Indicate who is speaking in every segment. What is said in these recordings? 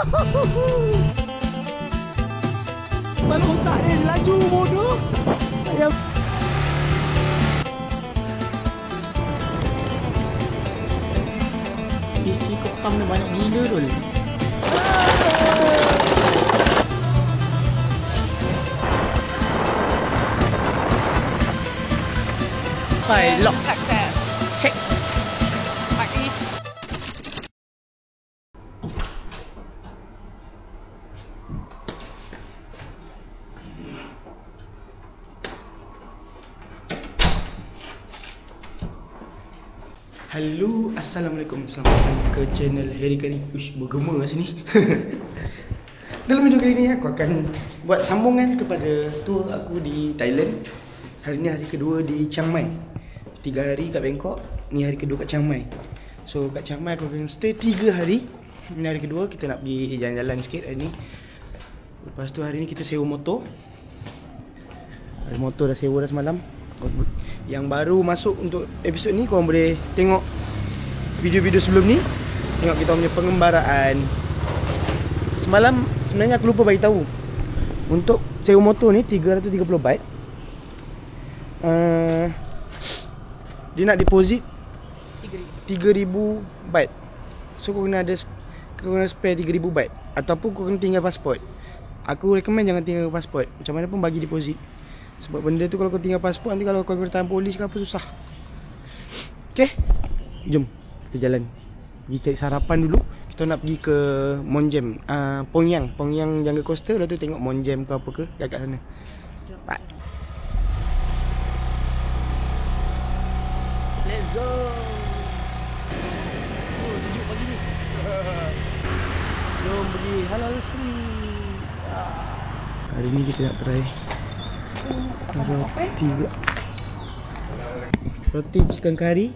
Speaker 1: Kepala otak dia laju bodoh. Ayam. Isi kotam ni banyak gila tu. Lock success. Check. Pakai. Hello, Assalamualaikum. Selamat datang ke channel Harry Kari. Uish, bergema kat sini. Dalam video kali ni aku akan buat sambungan kepada tour aku di Thailand. Hari ni hari kedua di Chiang Mai. 3 hari kat Bangkok, ni hari kedua kat Chiang Mai. So kat Chiang Mai aku akan stay 3 hari. Ni hari kedua, kita nak pergi jalan-jalan sikit hari ni. Lepas tu hari ni kita sewa motor. Motor dah sewa dah semalam. Yang baru masuk untuk episod ni, korang boleh tengok video-video sebelum ni. Tengok kita punya pengembaraan. Semalam sebenarnya aku lupa bagi tahu. Untuk sewa motor ni 330 baht. Dia nak deposit 3,000 baht. So kau kena spare 3,000 baht. Ataupun kau kena tinggal pasport. Aku recommend jangan tinggal pasport. Macam mana pun bagi deposit. Sebab benda tu kalau kau tinggal pasport, nanti kalau kau kena tahan polis ke apa, susah. Okay, jom kita jalan. Pergi cari sarapan dulu. Kita nak pergi ke Monjem, Pongyang Jungle Coaster. Lepas tu tengok Monjem ke apa ke kat sana. Bye. Let's go. Oh, sejuk pagi ni. Jom pergi halal free. Hari ni kita nak try roti pula. Roti chicken curry.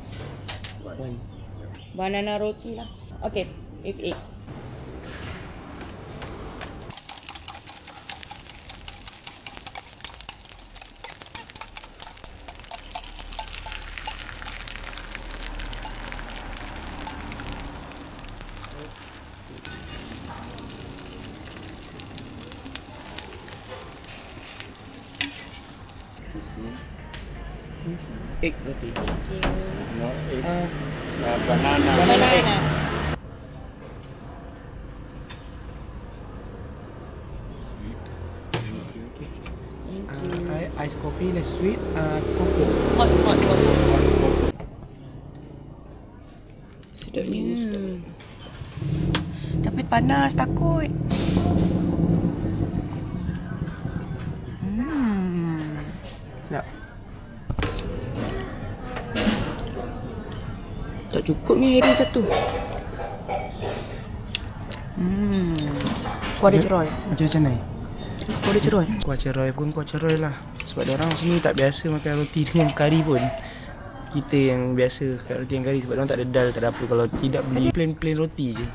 Speaker 2: Banana roti lah. Okay, it's egg.
Speaker 1: Egg roti.
Speaker 2: Thank you.
Speaker 3: No, it's banana.
Speaker 2: Banana.
Speaker 1: Ice coffee, less sweet, cocoa.
Speaker 2: Hot. Sedapnya. Tapi panas, takut.
Speaker 1: Nak.
Speaker 2: Tak cukup ni Harry satu. Kuah dia ceroy.
Speaker 1: Macam ni.
Speaker 2: Kuah dia ceroy.
Speaker 1: Kuah ceroy pun kuah ceroy lah. Sebab orang sini tak biasa makan roti dengan kari pun. Kita yang biasa makan roti dengan kari. Sebab orang tak ada dal, tak ada apa. Kalau tidak beli plain roti je.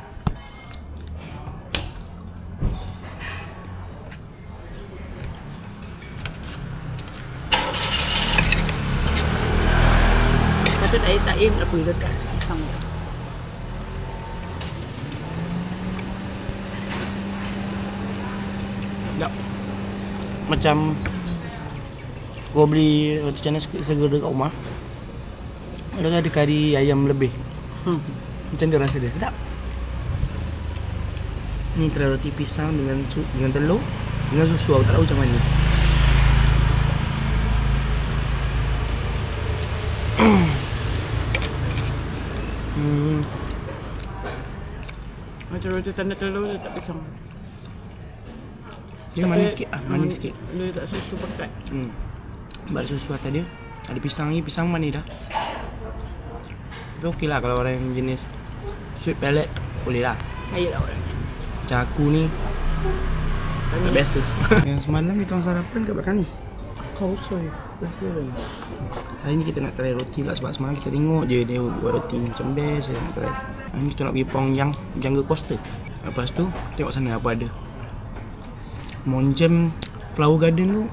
Speaker 2: Patut tak aim apa letak pisang.
Speaker 1: Tak. Macam kau beli roti canai segera kat rumah, ada kari ayam lebih. Macam tu rasa dia, sedap. Ni try roti pisang dengan telur, dengan susu. Aku tak tahu macam mana.
Speaker 2: Macam roti tanda telur letak pisang.
Speaker 1: Dia manis sikit manis sikit.
Speaker 2: Dia letak susu pekat.
Speaker 1: Sebab susu atas dia ada pisang ni, pisang manis dah. Tapi okey lah kalau orang yang jenis sweet palate, boleh lah.
Speaker 2: Saya lah orang ni.
Speaker 1: Macam aku ni tak biasa. Yang semalam kita orang sarapan kat belakang ni.
Speaker 2: Kau soy.
Speaker 1: Hari ni kita nak try roti pula. Sebab semalam kita tengok je dia buat roti ni macam best. Saya nak try. Hari ni kita nak pergi Pongyang Jungle Coaster. Lepas tu tengok sana apa ada. Monjem Flower Garden tu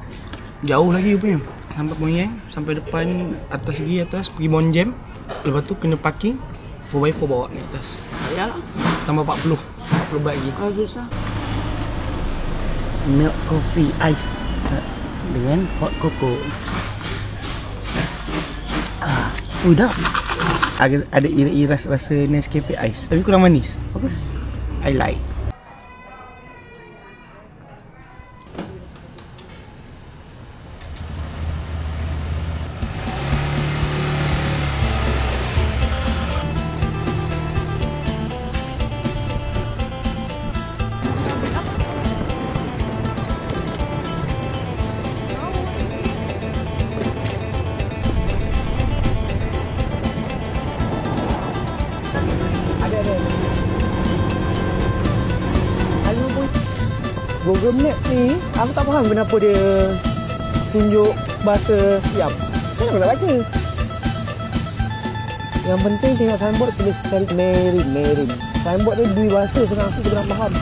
Speaker 1: jauh lagi rupanya. Sampai Pongyang, sampai depan atas pergi Monjem. Lepas tu kena parking 4x4 bawa ni atas.
Speaker 2: Yalah.
Speaker 1: Tambah 40. 40 baht lagi.
Speaker 2: Kalau susah.
Speaker 1: Milk coffee ice dengan hot cocoa. Dah. Ada iras rasa Nescafe ice. Tapi kurang manis. Bagus. I like. Google Map ni, aku tak faham kenapa dia tunjuk bahasa siap. Kenapa nak baca? Yang penting tengok signboard tulis cari Marine. Signboard dia dua bahasa, senang aku kena faham.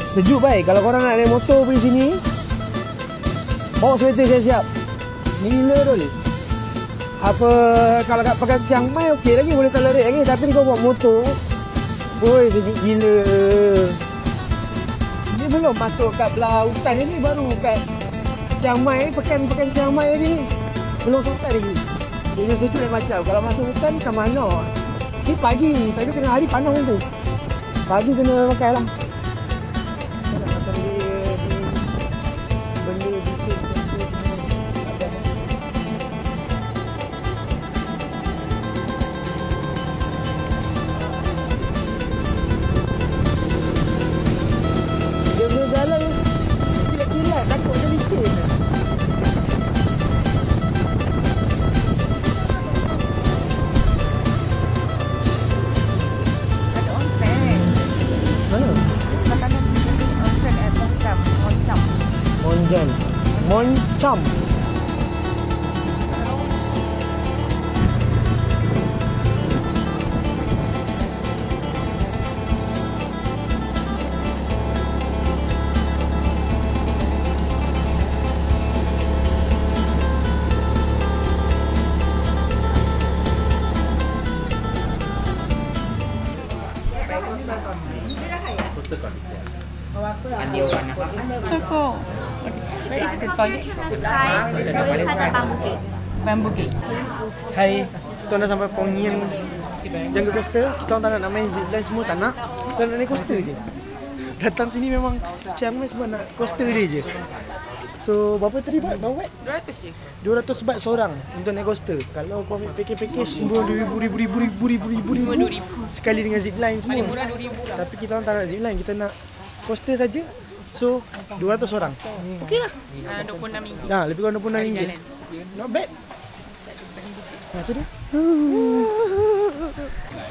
Speaker 1: Sejuk baik. Kalau korang nak naik motor pergi sini, bawa sweater siap-siap. Gila tu. Apa kalau kat pakai Chiang Mai okey lagi, boleh tolerate lagi. Tapi kau bawa motor, woi, sejuk gila. Ni belum masuk kat belah hutan ni, baru kat Chiang Mai, pekan Chiang Mai ni. Belum sampai lagi. Dia sejuk lain macam. Kalau masuk hutan macam mana? Ni pagi, tapi tengah hari panas tu. Pagi kena pakai lah. Macam dia benda bikin. Jalan kilat-kilat, takut ada licin.
Speaker 4: Ada onsen.
Speaker 1: Mana?
Speaker 4: Makanan onsen at Moncam.
Speaker 1: Moncam.
Speaker 2: Circle. Where is the toilet?
Speaker 4: Side sana Bamboo Gate.
Speaker 2: Bamboo Gate.
Speaker 1: Hai, kita dah sampai Pongyang Jungle Coaster. Kita orang tak nak main zipline semua, tak nak. Kita nak naik coaster je. Datang sini memang Chiang Mai semua nak coaster dia je. So, berapa tadi baht? Berapa baht?
Speaker 2: 200 je.
Speaker 1: 200 baht seorang untuk naik coaster. Kalau kau ambil package semua ribu sekali dengan zipline semua.
Speaker 2: Paling murah 2000 lah.
Speaker 1: Tapi kita orang tak nak zipline, kita nak coaster saja. So, 200 orang. Okey lah.
Speaker 2: RM26.
Speaker 1: Nah, lebih kurang RM26.
Speaker 2: Jalan.
Speaker 1: Not bad. Nah, tu dia.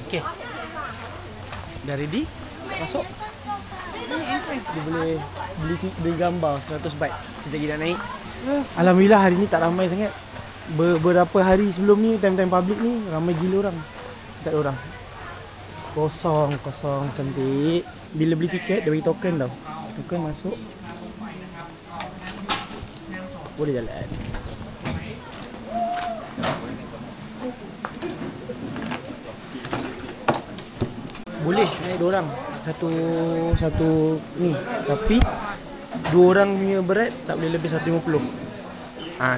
Speaker 1: Okey. Dah ready? Masuk. Dia boleh beli gambar 100 baht. Kita lagi nak naik. Alhamdulillah hari ni tak ramai sangat. Beberapa hari sebelum ni, time-time public ni, ramai gila orang. Tak ada orang. Kosong cantik. Bila beli tiket, dia bagi token tau. Token masuk. Boleh jalan. Boleh naik 2 orang. Satu ni. Tapi 2 orang punya berat tak boleh lebih 150.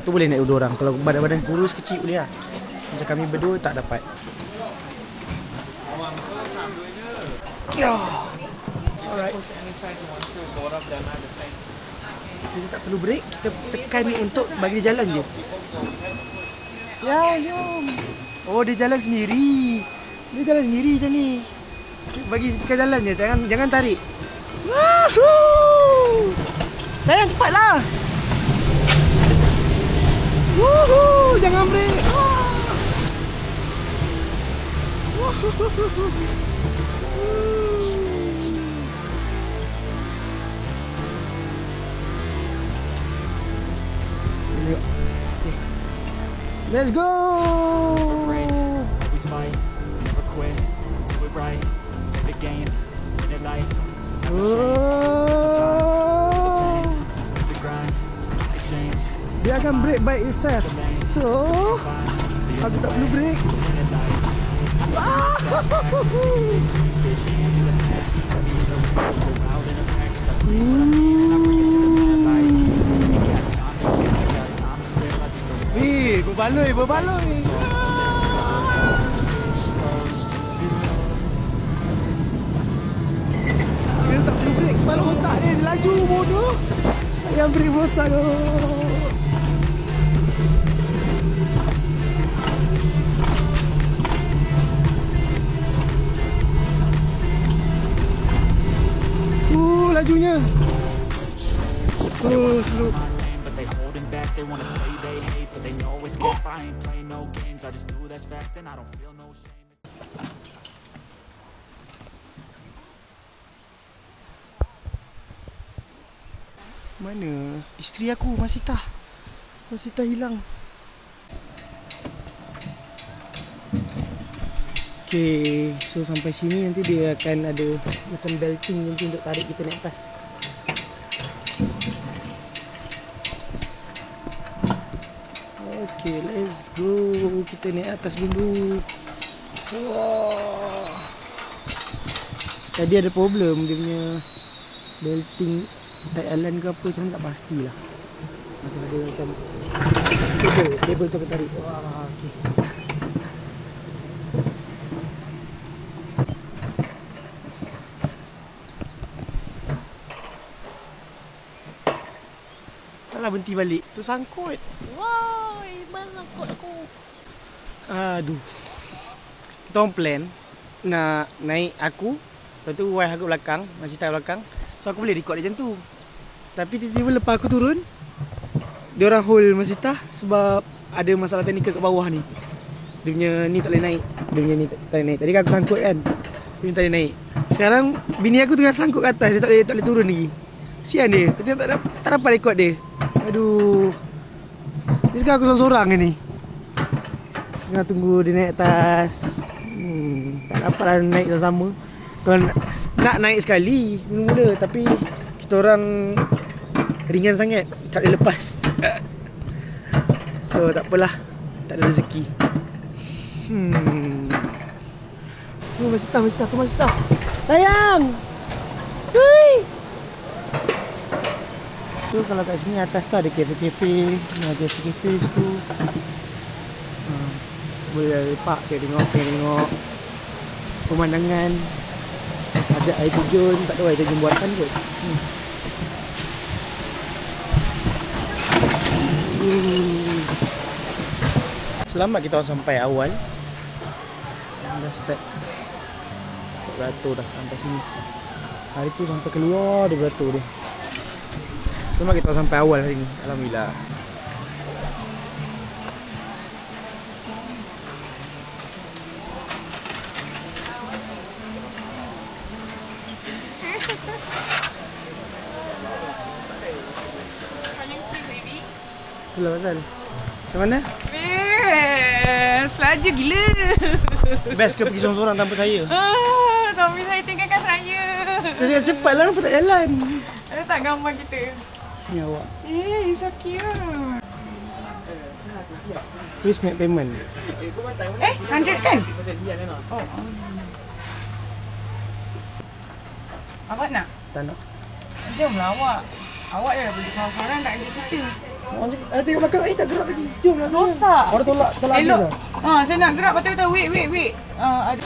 Speaker 1: Tu boleh naik 2 orang. Kalau badan-badan kurus kecil boleh lah. Macam kami berdua tak dapat. Alright. Kita tak perlu break, kita tekan untuk bagi dia jalan je. Ya, jom. Oh, dia jalan sendiri. Dia jalan sendiri macam ni. Bagi tekan jalan je, jangan tarik. Woohoo! Sayang cepatlah. Woohoo! Jangan break. Let's go!
Speaker 5: Never break, always fight, never quit, do it right, play the game, win it life, never shake, sometimes, feel the pain, live the grind, you can change,
Speaker 1: Dia akan break by itself. So, aku tak perlu break. Berbaloi. Dia tak perlu break, kepala otak dia laju bodoh. Yang break bosan tu. Lajunya. Slow.
Speaker 5: But they holding back, they wanna say they hate, but they know it's cap. I ain't play no games, I just do that's fact, and I don't feel no shame.
Speaker 1: Mana isteri aku, Masita hilang. Okay, so sampai sini nanti dia akan ada macam belting nanti untuk tarik kita naik atas. Okay, let's go. Kita naik atas dulu. Wah. Tadi ada problem dia punya belting tight alan ke apa, macam tak pastilah. Macam ada macam kabel tu aku tarik. Wah, okay. Taklah berhenti balik, tersangkut. Wah, mana sangkut aku. Aduh. Kita orang plan nak naik aku, lepas tu wife aku belakang, Masita belakang. So aku boleh record dia macam tu. Tapi tiba-tiba lepas aku turun, dia orang hold Masita sebab ada masalah teknikal kat bawah ni. Dia punya ni tak boleh naik. Dia punya ni tak boleh naik. Tadi kan aku sangkut kan. Dia punya tak boleh naik. Sekarang bini aku tengah sangkut kat atas, dia tak boleh turun lagi. Sian dia. Dia tak dapat record dia. Aduh. Ni sekarang aku sorang-sorang ni. Tengah tunggu dia naik atas. Tak dapat lah naik sama-sama. Kalau nak naik sekali mula-mula, tapi kita orang ringan sangat, tak boleh lepas. So tak apalah, tak ada rezeki. Masita. Sayang. Hui. Tu kalau kat sini atas tu ada kafe-kafe, ada kafe tu. Boleh lepak tengok pemandangan. Ada air terjun, tak tahu air terjun buatan kot. Selamat kita sampai awal. Dah start beratur dah sampai sini. Hari tu sampai keluar dia beratur dia. Selamat kita sampai awal hari ni. Alhamdulillah. Itulah pasal. Macam mana?
Speaker 2: Best. Laju gila.
Speaker 1: Best ke pergi seorang-seorang tanpa saya?
Speaker 2: Suami saya tinggalkan saya.
Speaker 1: Saya cepat lah, kenapa tak jalan?
Speaker 2: Ada tak gambar kita?
Speaker 1: Ni awak.
Speaker 2: So cute.
Speaker 1: Please make payment.
Speaker 2: 100 kan? Oh. Awak nak?
Speaker 1: Tak nak.
Speaker 2: Jomlah awak. Awak je pergi seorang-seorang tak pergi kita.
Speaker 1: Tengok belakang, tak gerak lagi. Jom lah.
Speaker 2: Rosak.
Speaker 1: Orang tolak, salah habis
Speaker 2: elok.
Speaker 1: lah.
Speaker 2: Saya nak gerak betul-betul. Wait. Ada.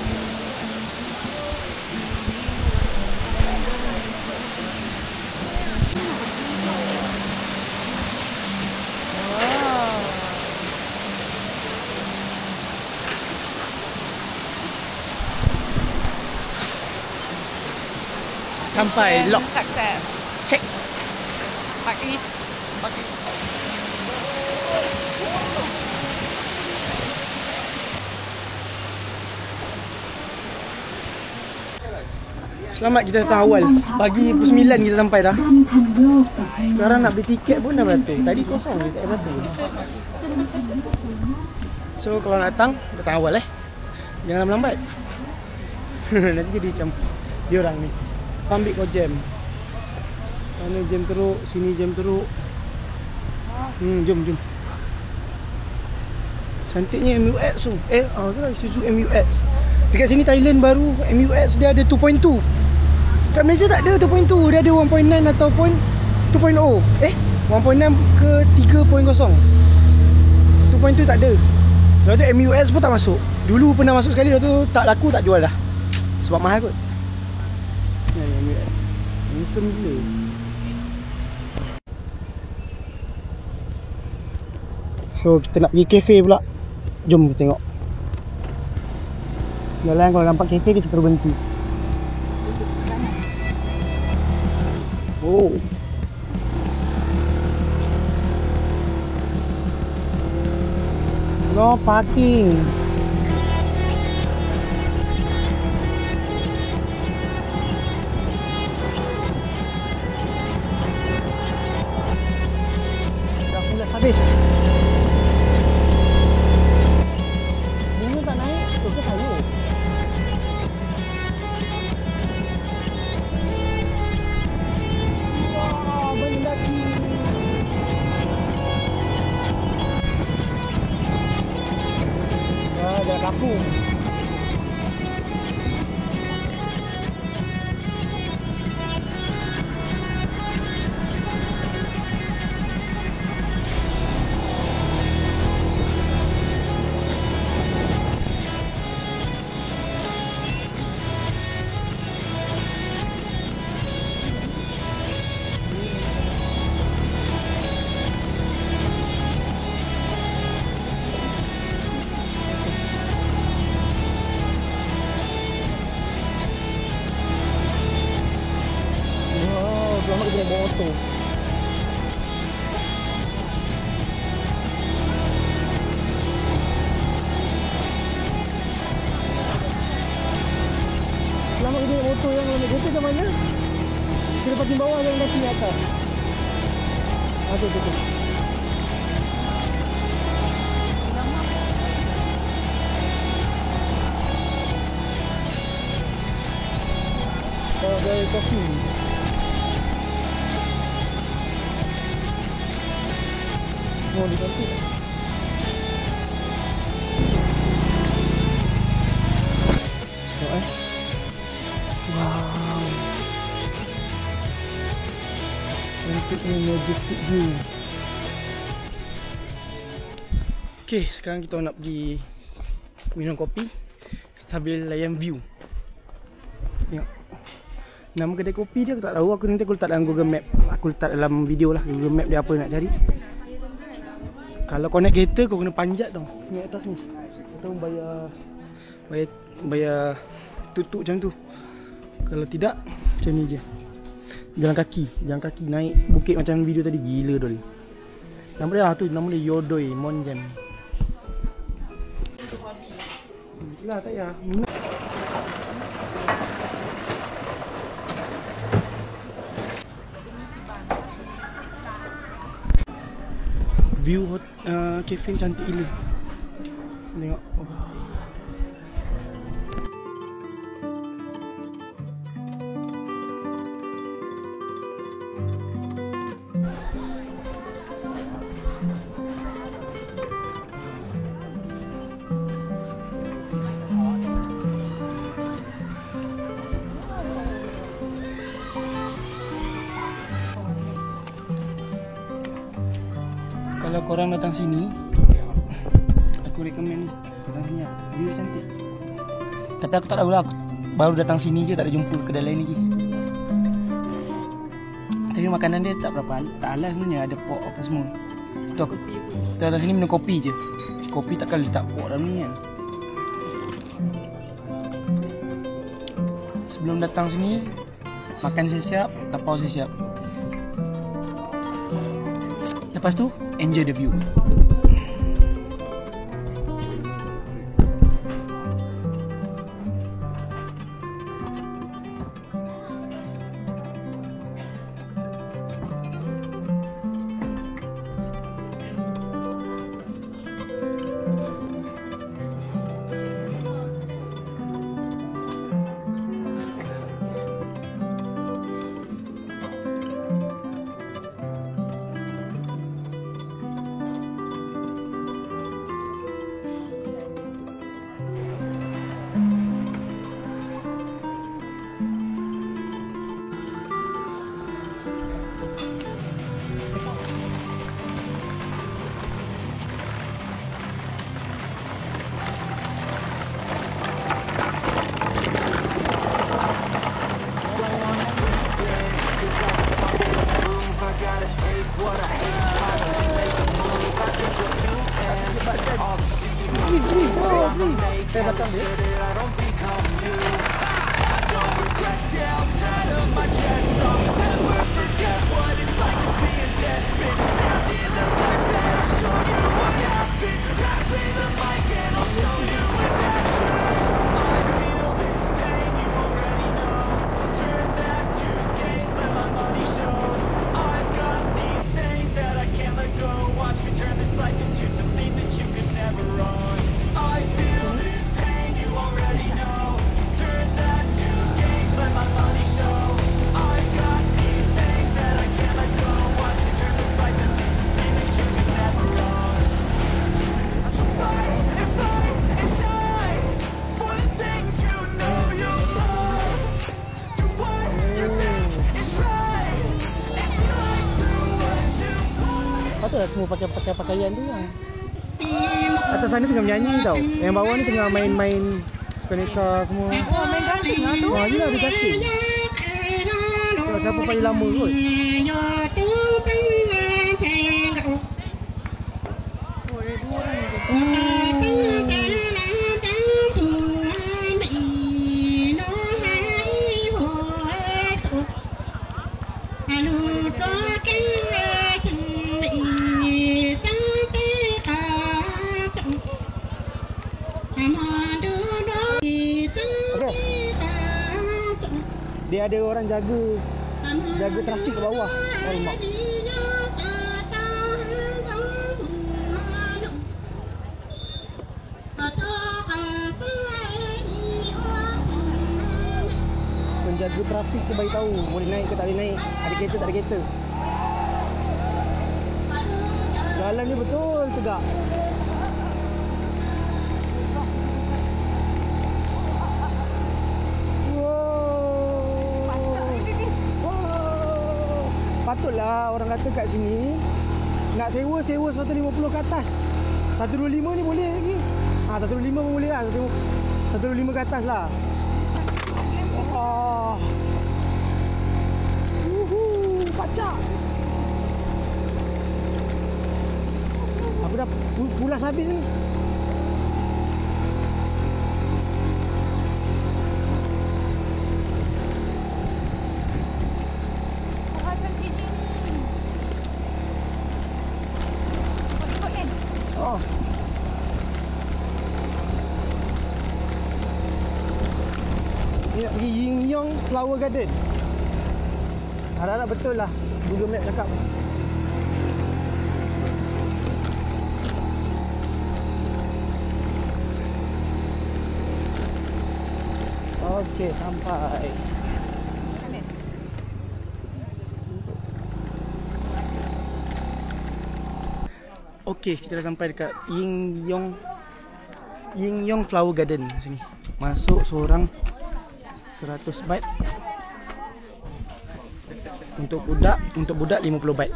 Speaker 1: Sampai lock.
Speaker 2: Success.
Speaker 1: Check.
Speaker 2: Pakai.
Speaker 1: Selamat kita datang awal. Pagi pukul 9 kita sampai dah. Sekarang nak beli tiket pun dah beratur. Tadi kosong je, tak beratur. So kalau nak datang awal Jangan lambat. Nanti jadi macam dia orang ni. Ambil kau jam. Mana jam teruk, sini jam teruk. Jom. Cantiknya MUX tu. Isuzu MUX. Dekat sini Thailand baru MUX dia ada 2.2. Kat Malaysia tak ada 2.2, dia ada 1.9 ataupun 2.0. 1.6 ke 3.0. 2.2 tak ada. Lepas tu MUX pun tak masuk. Dulu pernah masuk sekali, lepas tu tak laku, tak jual dah. Sebab mahal kot. Ya, MUX. Handsome gila. So kita nak pergi kafe pula. Jom kita tengok. Jalan kalau nampak kafe kita perlu berhenti. Oh. No parking. Dah mula habis. Bunga tak naik ke sayur? Wah, mendaki. Dah kaku. Selamat kita naik bawa motor. Selamat kita naik motor yang naik kereta macam mana? Kita parking bawah dan parking atas. Betul. Kalau dari kopi. Mau diganti. Wow. Untuk majestic view. Okay, sekarang kita nak pergi minum kopi sambil layan view. Tengok. Nama kedai kopi dia aku tak tahu. Aku nanti aku letak dalam Google Map. Aku letak dalam video lah Google Map dia apa nak cari. Kalau kau naik kereta kau kena panjat tau. Ni atas ni. Kau bayar tutup macam tu. Kalau tidak macam ni je. Jalan kaki naik bukit macam video tadi. Gila dol. Nama dia tu, nama dia Yodoi Monjam. Lah tak ya. View kafe cantik gila. Tengok. Kalau korang datang sini, aku recommend ni. Datang sini lah. View cantik. Tapi aku tak tahu lah. Baru datang sini je, tak ada jumpa kedai lain lagi. Tapi makanan dia tak berapa tak halal sebenarnya. Ada pork apa semua. Tu aku kita datang sini minum kopi je. Kopi takkan letak pork dalam ni kan. Sebelum datang sini, makan siap-siap, tapau siap-siap. Lepas tu, enjoy the view.
Speaker 5: my chest. I'll never forget what it's like to be in deathbed. Stabbed in the back, then I'll show you what happens. Pass me the mic and I'll show you in action. I feel this pain, you already know. Turn that to gains, let my money show. I've got these things that I can't let go. Watch me turn this life into something that you could never own. I feel this pain, you already know. Turn that to gains, let my money show. I've got these things that I can't let go. Watch me turn this life into something that you could never own. So fight and die for the things you know you love. Do what you think is right and see life through what you want.
Speaker 1: Patutlah semua pakai pakaian tu yang atas sana tengah menyanyi tau. Yang bawah ni tengah main-main speaker semua.
Speaker 4: Oh, main gasing lah tu.
Speaker 1: Wah, yelah dia gasing. Kalau siapa paling lama kot. Dia ada orang jaga trafik ke bawah. Alamak. Penjaga trafik tu bagi tahu boleh naik ke tak boleh naik. Ada kereta tak ada kereta. Jalan ni betul tegak. Patutlah orang kata kat sini nak sewa 150 ke atas. 125 ni boleh lagi. 125 pun boleh lah. 125 ke atas lah. Oh. Pacak. Aku dah pulas habis ni. Oh. Ni nak pergi Yin Yong Flower Garden. Harap-harap betul lah Google Map cakap. Okey, sampai. Okey, kita dah sampai dekat Yin Yong Flower Garden sini. Masuk seorang 100 baht. Untuk budak 50 baht.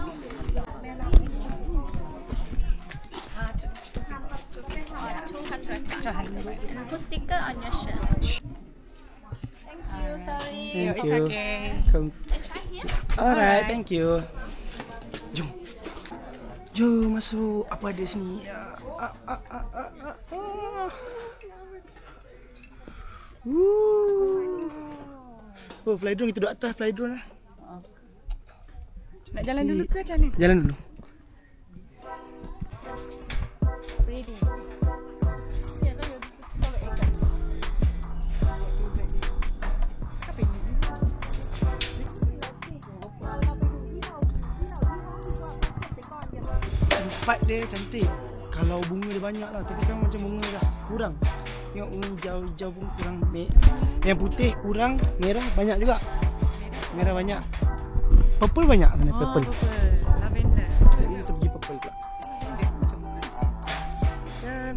Speaker 4: Put sticker on your shirt. Thank you, sorry.
Speaker 1: Thank
Speaker 2: It's
Speaker 1: you.
Speaker 2: okay.
Speaker 1: Come.
Speaker 4: I try here.
Speaker 1: Alright, thank you. Jom masuk. Apa ada sini? Oh, fly drone, kita duduk atas fly drone lah.
Speaker 2: Nak jalan dulu ke macam mana?
Speaker 1: Jalan dulu.
Speaker 4: Ready.
Speaker 1: Tempat dia cantik. Kalau bunga dia banyak lah. Tapi kan macam bunga dah kurang. Tengok bunga hijau-hijau pun kurang. Yang putih kurang. Merah banyak juga. Merah banyak. Purple banyak sana. Purple.
Speaker 2: Lavender.
Speaker 1: Jadi kita pergi purple pula. Dan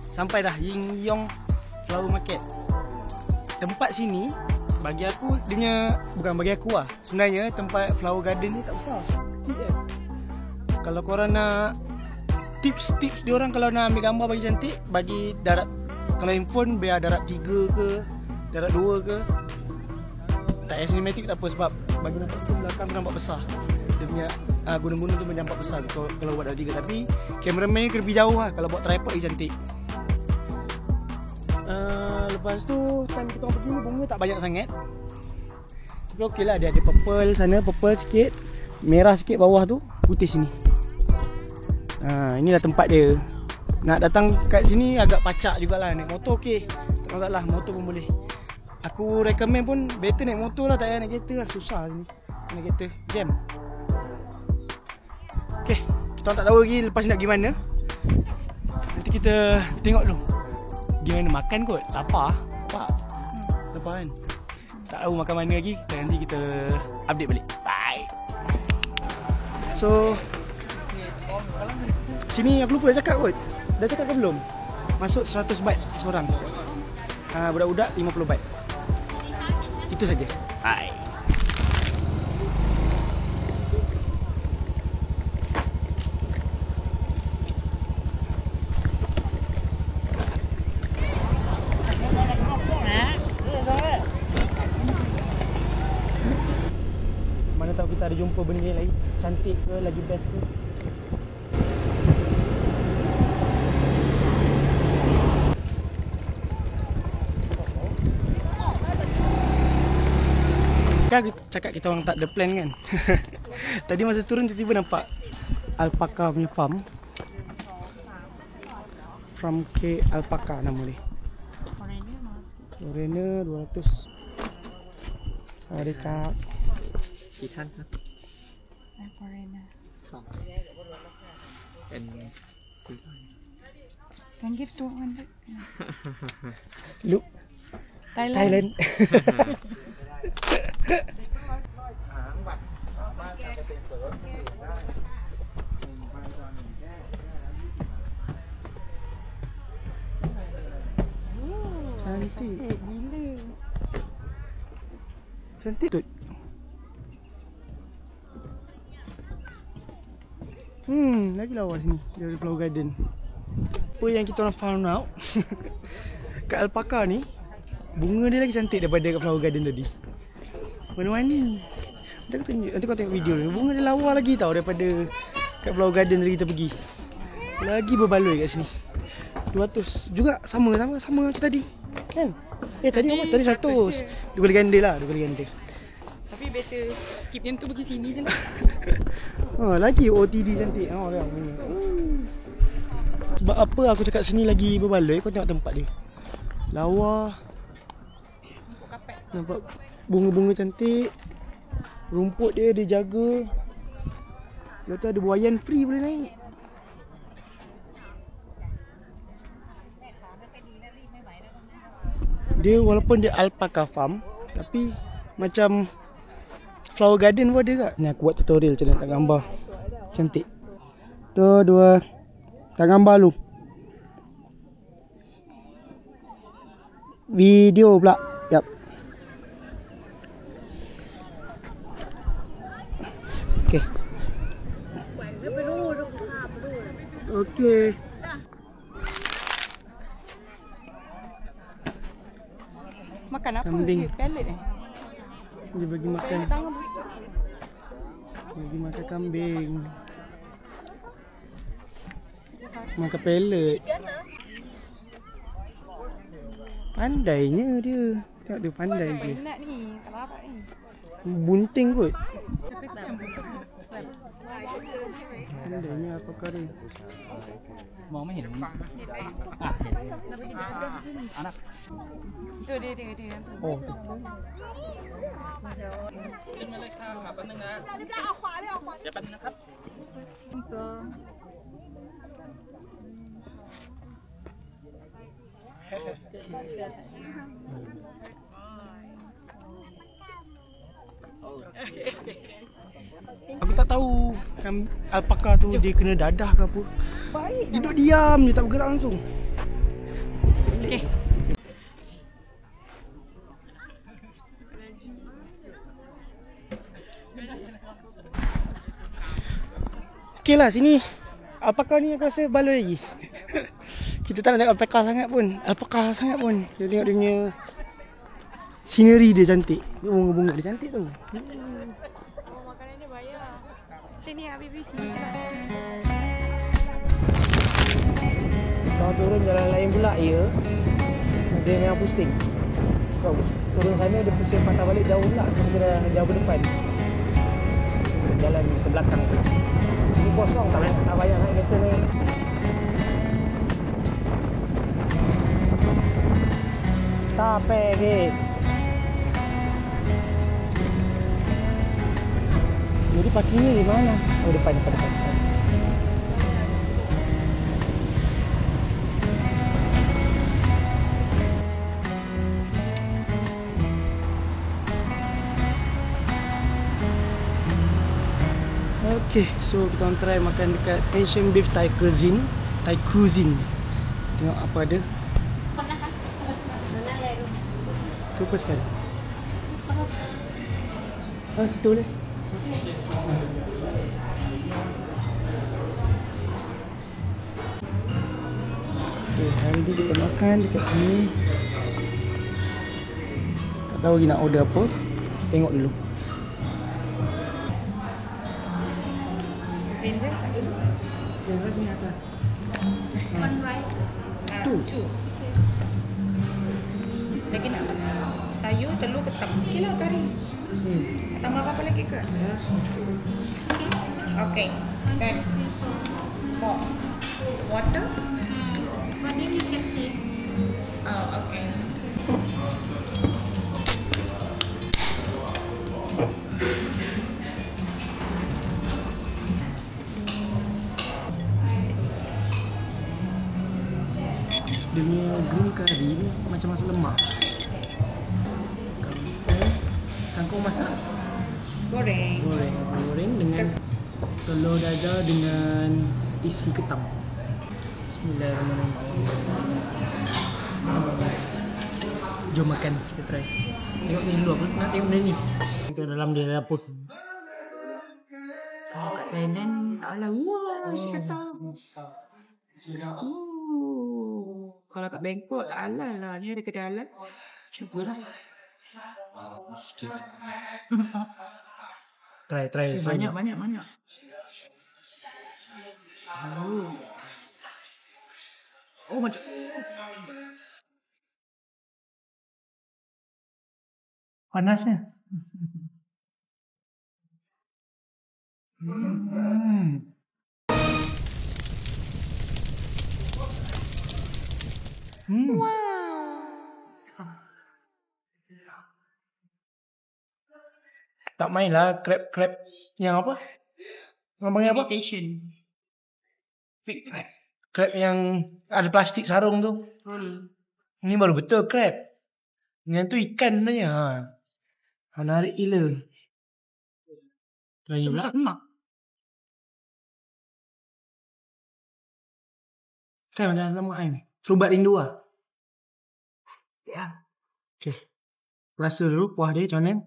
Speaker 1: sampai dah Yin Yong Flower Market. Tempat sini bagi aku dia bukan bagi aku lah. Sebenarnya tempat flower garden ni tak besar. Kecil je. Kalau korang nak tips dia orang kalau nak ambil gambar bagi cantik, bagi darat, kalau handphone biar darat 3 ke, darat 2 ke. Tak payah cinematic tak apa sebab bagi nampak ke belakang nampak besar. Dia punya gunung-gunung tu benda nampak besar tu kalau buat dalam 3. Tapi kameraman ni kena pergi jauh lah. Kalau buat tripod lagi cantik. Lepas tu time kita orang pergi ni bunga tak banyak sangat. Tapi okey lah, dia ada purple sana, purple sikit, merah sikit bawah tu, putih sini. Inilah tempat dia. Nak datang kat sini agak pacak jugalah. Naik motor okey, tak masalah, motor pun boleh. Aku recommend pun better naik motor lah, tak payah naik kereta lah. Susah sini naik kereta, jam. Okay, kita orang tak tahu lagi lepas ni nak pergi mana. Nanti kita tengok dulu gimana makan kot. Lapar kan. Tak tahu makan mana lagi. Nanti kita update balik. Bye. So sini aku lupa dah cakap kot. Dah cakap ke belum? Masuk 100 baht seorang. Budak-budak 50 baht. Itu saja. Bye. Mana tahu kita ada jumpa benda yang lagi cantik ke, lagi best ke. Kan aku cakap kita orang tak ada plan kan. Tadi masa turun tiba-tiba nampak alpaka punya farm. From K Alpaka nama dia. Foreigner 200. Sawadee-kap.
Speaker 2: กี่ท่านครับ
Speaker 4: foreigner
Speaker 2: 2เป็น4
Speaker 4: can give 200
Speaker 1: Look Thailand. Cantik gila. Cantik tu. Lagi lawa sini dari Flower Garden. Apa yang kita orang found out kat alpaka ni, bunga dia lagi cantik daripada kat Flower Garden tadi. Warna-warni. Nanti aku tunjuk, nanti kau tengok video ni. Bunga dia lawa lagi tau daripada kat Flower Garden tadi kita pergi. Lagi berbaloi kat sini. 200 juga, sama macam tadi. Kan? Tadi 100. 2 kali ganda lah, 2 kali ganda.
Speaker 2: tapi better skip yang tu pergi sini je lah.
Speaker 1: Lagi OTD cantik. Sebab apa aku cakap sini lagi berbaloi, kau tengok tempat dia. Lawa. Nampak bunga-bunga cantik. Rumput dia jaga. Lepas tu ada buayan free boleh naik. Dia walaupun dia alpaka farm, tapi macam Flower Garden pun ada kat. Ni aku buat tutorial macam mana tak gambar. Cantik. Tu 2. Tak gambar lu. Video pula. Yap. Okay. Okay.
Speaker 2: Makan apa?
Speaker 1: Kambing.
Speaker 2: Pellet
Speaker 1: Dia bagi makan.
Speaker 2: Tangan besar.
Speaker 1: Bagi makan kambing. Makan pellet. Pandainya dia. Tengok dia pandai dia.
Speaker 2: Penat ni, tak larat ni.
Speaker 1: Bunting kot.
Speaker 2: Tapi siap.
Speaker 1: Pandainya apakah dia.
Speaker 2: มองไม่เห็นanak itu dia
Speaker 1: Oh tu.
Speaker 2: ขึ้นมาเลยค่ะแป๊บนึงนะเดี๋ยวเอาขวาเลยเดี๋ยวแป๊บนึงนะครับ
Speaker 1: Aku tak tahu kan alpaka tu dia kena dadah ke apa.
Speaker 2: Baik.
Speaker 1: Dia duduk diam je, tak bergerak langsung.
Speaker 2: Okey.
Speaker 1: Okey lah sini. Alpaka ni aku rasa baloi lagi. Kita tak nak tengok alpaka sangat pun. Kita tengok dia punya scenery dia cantik. Bunga-bunga dia cantik tu.
Speaker 2: Makanan dia bayar.
Speaker 6: Macam ni lah BBC macam lah.
Speaker 1: Kalau turun jalan lain pula, ya. Dia memang pusing. Kau turun sana, dia pusing patah balik jauh pula. Kita dah jauh ke depan. Jalan ke belakang tu. Sini kosong, tak payah naik kereta ni. Tapek. Jadi parkingnya di mana? Oh, depan. Okay, so kita orang try makan dekat Asian Beef Thai Cuisine. Tengok apa ada. 2%. Oh, situ boleh. Okay, hari ni kita makan dekat sini. Tak tahu lagi nak order apa. Tengok dulu. Yang ni atas.
Speaker 4: One rice.
Speaker 6: Two. Lagi nak sayur, telur, ketam. Okey lah kari. Tambah apa lagi ke? Okay. Then for water.
Speaker 4: What did you get tea?
Speaker 6: Oh, okay.
Speaker 1: Dia punya green curry ni macam masak lemak. Kangkung masak
Speaker 6: Goreng.
Speaker 1: goreng dengan telur dadar dengan isi ketam. Bismillahirrahmanirrahim. Jom makan, kita try. Tengok ni dulu, apa nak tengok benda ni. Kita dalam dia dapur.
Speaker 6: Kat Thailand taklah. Wah, si kata. Kalau kat Bangkok tak halal lah. Ni ada kedai halal. Cubalah.
Speaker 1: Try.
Speaker 6: Banyak. Oh macam
Speaker 1: Panasnya. Tak main lah crab yang apa? Namanya apa?
Speaker 6: imitation. Fake crab.
Speaker 1: Crab yang ada plastik sarung tu. Ni baru betul crab. Yang tu ikan sebenarnya. Menarik gila. Try pula.
Speaker 6: Lemak.
Speaker 1: Kan macam lemak kan? Serubat rindu lah.
Speaker 6: Ya.
Speaker 1: Okay. Rasa dulu kuah dia macam mana?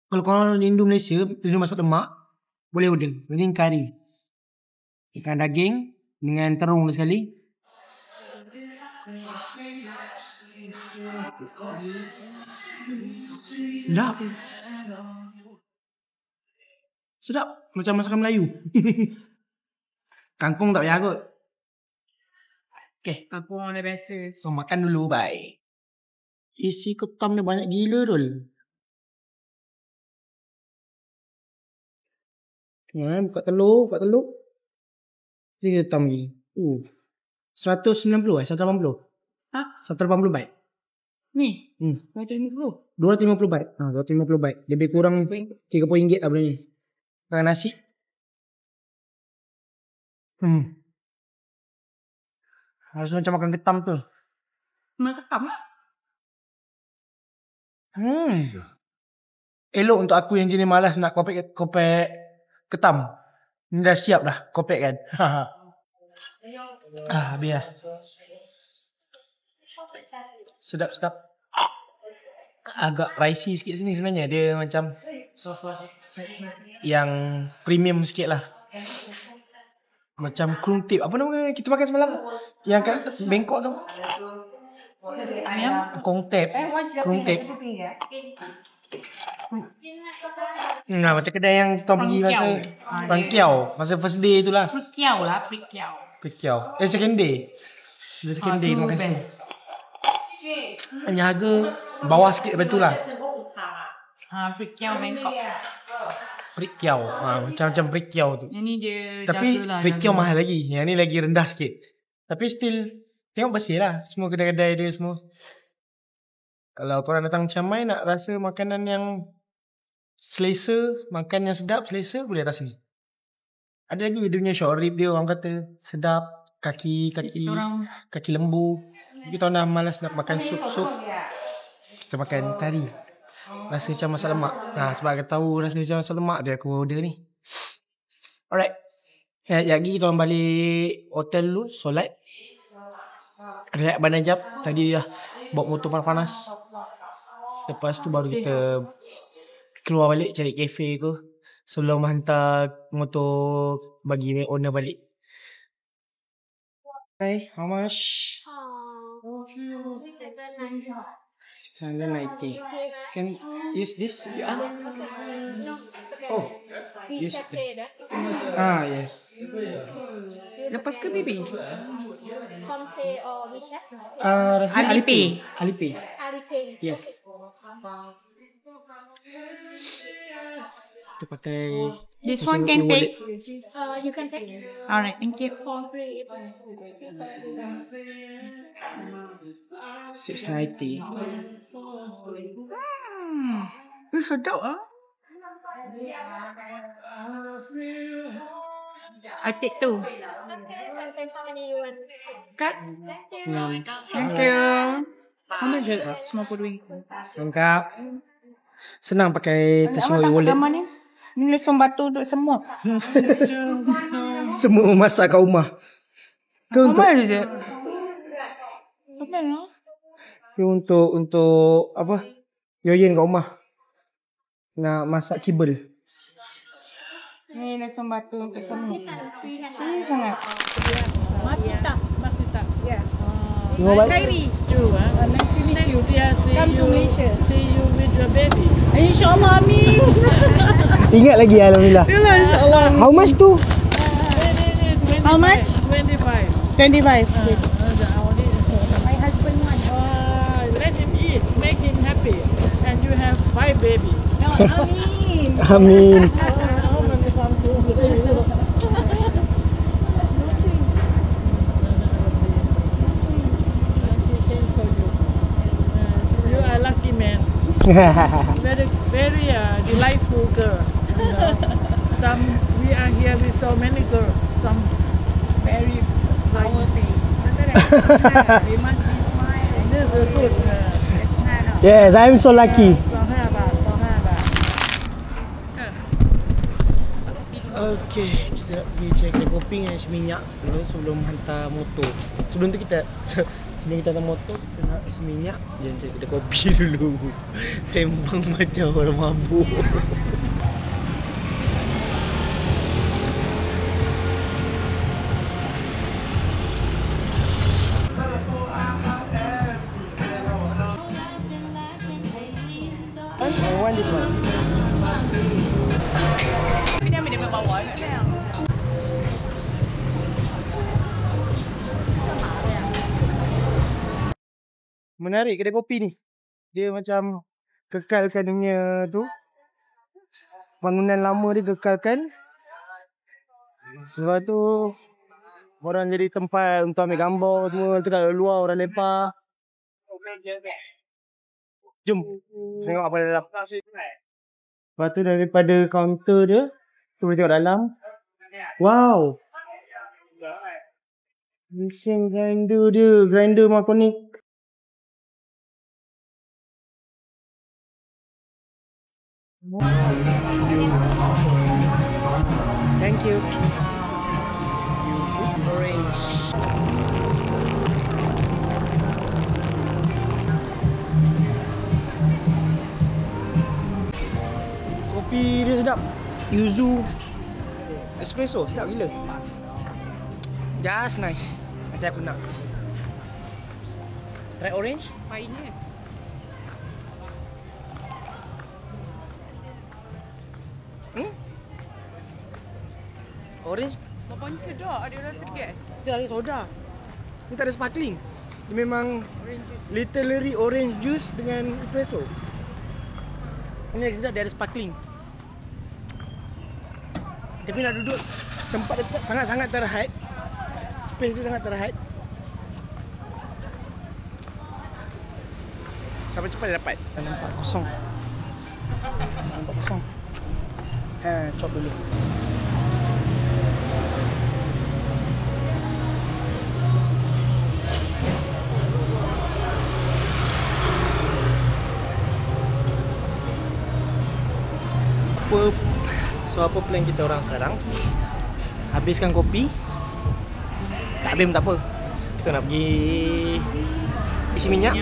Speaker 1: Kalau korang rindu Malaysia, rindu masak lemak, boleh order. Ini kari. Ikan daging dengan terung sekali. Sedap. Sedap. Macam masakan Melayu. Kangkung tak payah kot. Okay.
Speaker 6: Kampung orang dah biasa.
Speaker 1: So makan dulu, bye. Isi ketam ni banyak gila dul. Buka telur. Ini ketam lagi. 190 180.
Speaker 6: Ha?
Speaker 1: 180 baik.
Speaker 6: Ni.
Speaker 1: 250 baik. 250 baik. Lebih kurang RM30 lah benda ni. Makan nasi. Harus macam makan ketam tu.
Speaker 6: Makan ketam lah.
Speaker 1: Elok untuk aku yang jenis malas nak kopek ketam. Ni dah siap dah kopek kan. Biar. Sedap. Agak pricey sikit sini sebenarnya. Dia macam yang premium sikit lah. Macam krung tip. Apa nama kita makan semalam? Yang kat Bangkok tu.
Speaker 6: Ayam.
Speaker 1: Krung tip. Krung tip. Nah, macam kedai yang kita pergi masa Pangkiau. Masa first day tu lah.
Speaker 6: Prikiau lah, prikiau.
Speaker 1: Pangkiau. Second day. Second day makan situ. Hanya harga bawah sikit daripada tu lah.
Speaker 6: Prikiau Bangkok.
Speaker 1: Prikiau. Macam-macam Prikiau tu.
Speaker 6: Yang ni dia
Speaker 1: Tapi
Speaker 6: jagalah.
Speaker 1: Prikiau mahal lagi. Yang ni lagi rendah sikit. Tapi still tengok bersih lah. Semua kedai-kedai dia semua. Kalau korang datang Chiang Mai nak rasa makanan yang selesa, makan yang sedap, selesa, boleh datang sini. Ada lagi dia punya short rib dia orang kata sedap, kaki lembu. Kita orang dah malas nak makan sup-sup. Kita makan kari. Rasa macam masak lemak. Sebab aku tahu rasa macam masak lemak dia aku order ni. Alright. Lagi kita orang balik hotel dulu, solat. Rehat bandar jap. Tadi dah bawa motor panas-panas. Lepas tu baru kita keluar balik cari kafe ke sebelum hantar motor bagi owner balik. Okay, how much? 690. Can use this? Oh, use it. Yes.
Speaker 6: Lepas ke baby?
Speaker 4: Compay or WeChat?
Speaker 1: Rasanya
Speaker 6: Alipay.
Speaker 1: Alipay.
Speaker 4: Alipay.
Speaker 1: Yes. Kita pakai
Speaker 6: This one can take.
Speaker 4: You can take
Speaker 6: Alright, thank you.
Speaker 4: for free.
Speaker 1: 690.
Speaker 6: Sedap ah. I take two.
Speaker 4: How many you want?
Speaker 6: Cut.
Speaker 4: Thank you.
Speaker 6: Thank you. How much is it? RM52.
Speaker 1: Lengkap. Senang pakai Tashimoy wallet.
Speaker 6: Nama ni? Ni lesung batu untuk semua.
Speaker 1: Semua memasak kat rumah.
Speaker 6: How much is it? Apa ni?
Speaker 1: Ke untuk apa? Yoyen kat rumah. Nak masak kibel.
Speaker 6: Ni lesung batu untuk semua.
Speaker 4: This one 300.
Speaker 6: Sangat.
Speaker 2: Masih tak.
Speaker 1: Tengok balik.
Speaker 6: Khairi.
Speaker 2: Nice to meet you.
Speaker 6: Come to Malaysia.
Speaker 2: See you with your baby.
Speaker 6: InsyaAllah, amin.
Speaker 1: Ingat lagi alhamdulillah.
Speaker 6: InsyaAllah.
Speaker 1: How much tu?
Speaker 6: How much?
Speaker 2: 25.
Speaker 6: 25.
Speaker 2: My husband wants. Let him eat. Make him happy. And you have 5 baby.
Speaker 6: Amin.
Speaker 1: Amin.
Speaker 2: You are lucky man. Very, very delightful girl. You know. Some we are here with so many girls. Some very sour face. They must be smiling. This is good.
Speaker 1: Yes, I'm so lucky.
Speaker 2: 25 บาท
Speaker 1: Okay, kita nak pergi check kedai kopi dengan isi minyak dulu sebelum hantar motor. Sebelum tu kita sebelum kita hantar motor, kita nak isi minyak. Jangan cari kedai kopi dulu. Sembang macam orang mabuk. I want this one. Menarik kedai kopi ni. Dia macam kekalkan dia punya tu. Bangunan lama dia kekalkan. Sebab tu orang jadi tempat untuk ambil gambar semua. Tu kat luar orang lepak. Jom tengok apa dalam. Lepas tu daripada kaunter dia, tu boleh tengok dalam. Wow. Mesin grinder dia, grinder Makonik. Thank you. Orange. Kopi dia sedap. Yuzu espresso sedap gila. Just nice. Nanti aku nak try orange.
Speaker 6: Pahitnya.
Speaker 1: Orange.
Speaker 6: Bapaknya sedap, ada rasa gas.
Speaker 1: Dia ada soda. Ni tak ada sparkling. Dia memang
Speaker 6: Orange juice.
Speaker 1: literally orange juice dengan espresso. Ini lagi sedap, dia ada sparkling. Tapi nak duduk tempat dia sangat-sangat terhad. Space tu sangat terhad. Sampai cepat dia dapat. Nampak kosong. Nampak kosong. Chop dulu. Apa plan kita orang sekarang? Habiskan kopi. Tak habis pun tak apa. Kita nak pergi isi minyak.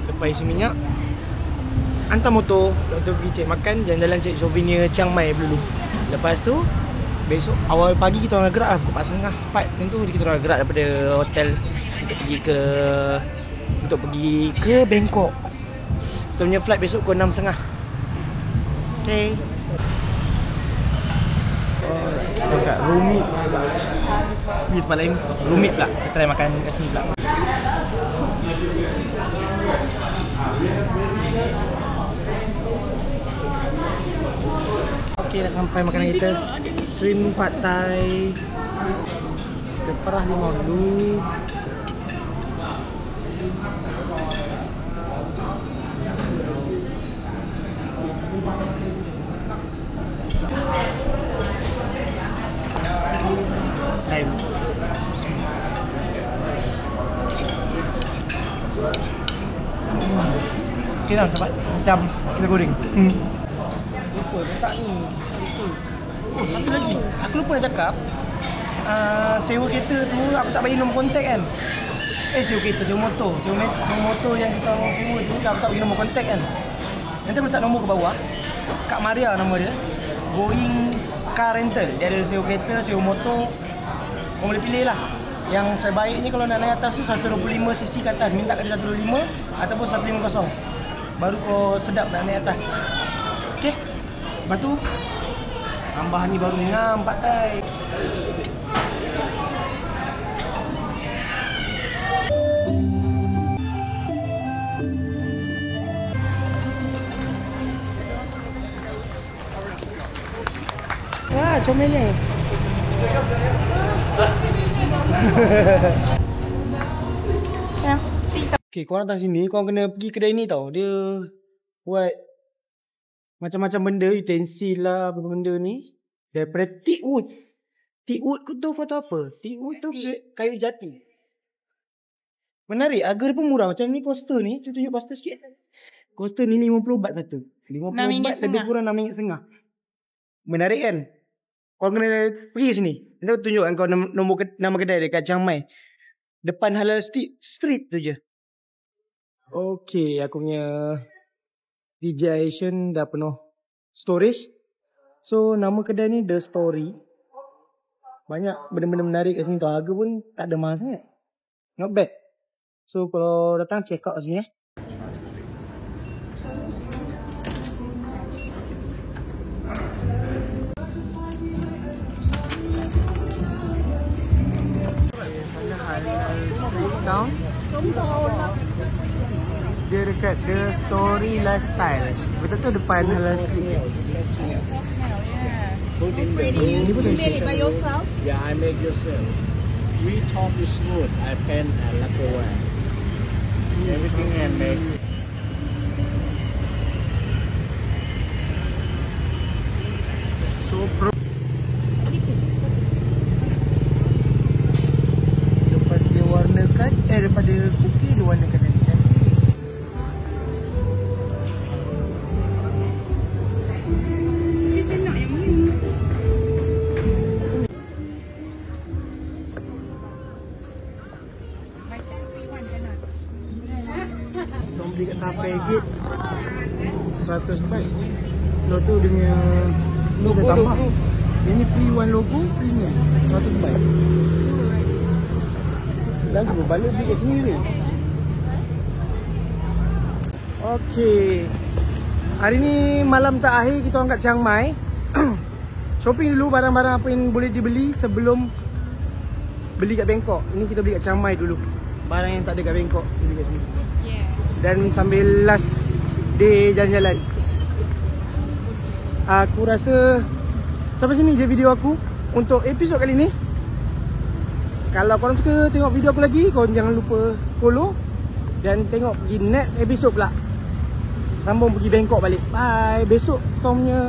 Speaker 1: Lepas isi minyak, hantar motor untuk pergi cek makan. Jalan-jalan cek souvenir Chiang Mai dulu. Lepas tu besok awal pagi kita orang gerak lah. Pukul 4:30, 4 macam tu kita orang gerak daripada hotel untuk pergi ke Bangkok. Kita punya flight besok pukul 6:30. Okay. Dekat Rumit. Ni tempat lain Rumit pula. Kita try makan kat sini pula. Okey, dah sampai makanan kita. Shrimp pad thai. Kita perah limau dulu. Time. Okay lah, dapat macam kita goreng. Lupa letak ni. Oh, satu lagi. Aku lupa nak cakap. Sewa kereta tu aku tak bagi nombor kontak kan. Sewa kereta, sewa motor. Sewa motor yang kita orang sewa tu aku tak bagi nombor kontak kan. Nanti aku letak nombor ke bawah. Kak Maria nama dia. Going Car Rental. Dia ada sewa kereta, sewa motor. Kau boleh pilih lah. Yang sebaiknya kalau nak naik atas tu 125cc ke atas. Minta kat dia 125 ataupun 150. Baru kau sedap nak naik atas. Okay. Lepas tu tambah ni baru ngam pad thai. Comelnya. Okay, korang datang sini, korang kena pergi kedai ni tau. Dia buat macam-macam benda, utensil lah, benda ni. Daripada teak wood. Teak wood tu foto apa? Teak wood tu kayu jati. Menarik, harga dia pun murah. Macam ni coaster ni, tunjuk coaster sikit. Coaster ni 50 baht satu. 50 baht lebih kurang RM6.50. Menarik kan? Korang kena pergi sini. Nanti aku tunjukkan kau nama kedai dekat Chiang Mai. Depan Halal Street tu je. Okay, aku punya DJI Action dah penuh storage. So, nama kedai ni The Story. Banyak benda-benda menarik kat sini tu. Harga pun tak ada mahal sangat. Not bad. So, kalau datang check out kat sini Town. Dia dekat The Story Lifestyle. Betul-betul depan Halal Street.
Speaker 3: You made it by yourself? Yeah, I make yourself. 3 top is wood. I paint and lacquerware. Everything handmade.
Speaker 1: So pro. Lepas dia warnakan, daripada cookie dia warnakan lagi cantik. Kita beli kat tapai gate 100 baht. Lepas tu dia punya logo tambah. Ini free one logo, free ni 100 baht. Lagu balik beli kat sini ni. Okey. Hari ni malam terakhir kita orang kat Chiang Mai. shopping dulu barang-barang apa yang boleh dibeli sebelum beli kat Bangkok. Ini kita beli kat Chiang Mai dulu. Barang yang tak ada kat Bangkok beli kat sini.
Speaker 6: Yeah.
Speaker 1: Dan sambil last day jalan-jalan. Aku rasa sampai sini je video aku untuk episod kali ni. Kalau korang suka tengok video aku lagi, korang jangan lupa follow dan tengok pergi next episode pula. Sambung pergi Bangkok balik. Bye. Besok kita punya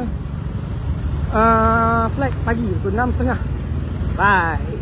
Speaker 1: flight pagi pukul 6.30. Bye.